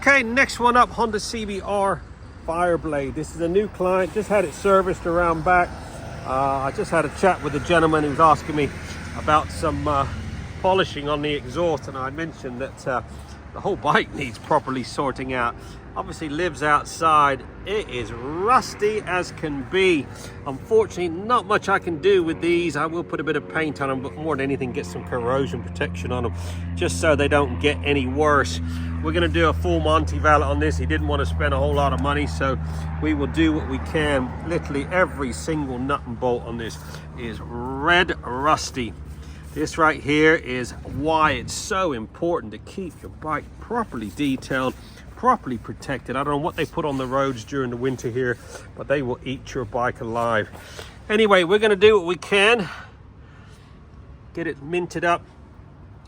Okay, next one up, Honda CBR Fireblade. This is a new client, just had it serviced around back. I just had a chat with a gentleman who was asking me about some polishing on the exhaust, and I mentioned that the whole bike needs properly sorting out. Obviously lives outside. It is rusty as can be. Unfortunately, not much I can do with these. I will put a bit of paint on them, but more than anything, get some corrosion protection on them, just so they don't get any worse. We're going to do a full Monty valet on this. He didn't want to spend a whole lot of money, so we will do what we can. Literally every single nut and bolt on this is red rusty. This right here is why it's so important to keep your bike properly detailed, properly protected. I don't know what they put on the roads during the winter here, but they will eat your bike alive. Anyway, we're going to do what we can, get it minted up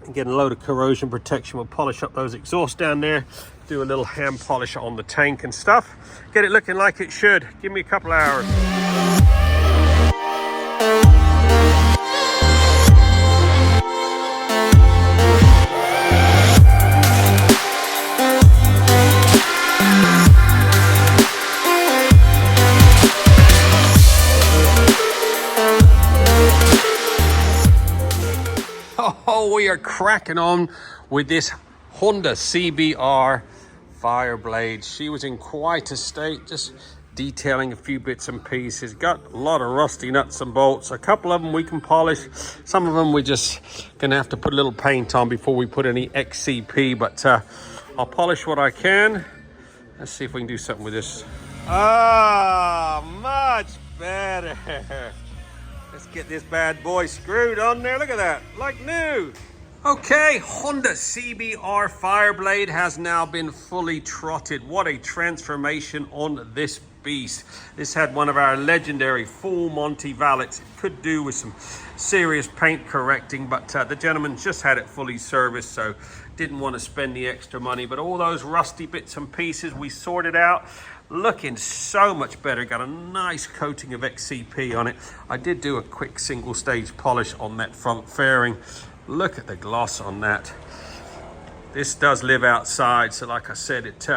and get a load of corrosion protection. We'll polish up those exhausts down there, do a little hand polish on the tank and stuff, get it looking like it should. Give me a couple hours. Oh, we are cracking on with this Honda CBR Fireblade. She was in quite a state, just detailing a few bits and pieces. Got a lot of rusty nuts and bolts. A couple of them we can polish. Some of them we're just gonna have to put a little paint on before we put any XCP, but I'll polish what I can. Let's see if we can do something with this. Ah, much better. Let's get this bad boy screwed on there. Look at that, like new. Okay, Honda CBR Fireblade has now been fully trotted. What a transformation on this beast. This had one of our legendary full Monty valets. It could do with some serious paint correcting, but the gentleman just had it fully serviced, so didn't want to spend the extra money. But all those rusty bits and pieces we sorted out, looking so much better. Got a nice coating of XCP on it. I did do a quick single stage polish on that front fairing. Look at the gloss on that. This does live outside, so like I said, it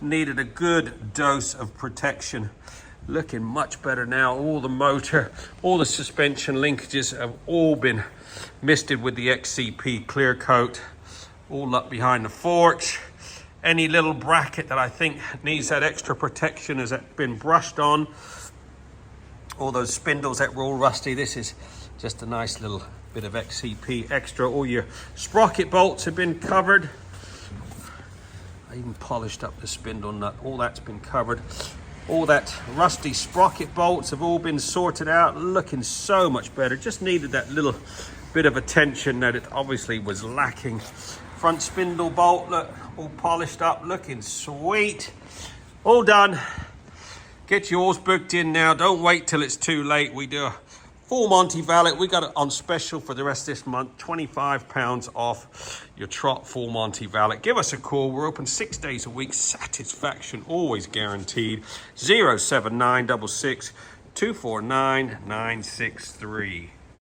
needed a good dose of protection. Looking much better now. All the motor, all the suspension linkages have all been misted with the XCP clear coat. All up behind the forks. Any little bracket that I think needs that extra protection has been brushed on. All those spindles that were all rusty, this is just a nice little bit of XCP extra. All your sprocket bolts have been covered. I even polished up the spindle nut. All that's been covered. All that rusty sprocket bolts have all been sorted out. Looking so much better. Just needed that little bit of attention that it obviously was lacking. Front spindle bolt, look, all polished up, looking sweet. All done. Get yours booked in now. Don't wait till it's too late. We do a full Monty valet. We got it on special for the rest of this month. £25 off your trot full Monty valet. Give us a call. We're open 6 days a week. Satisfaction always guaranteed. 07966 249 963.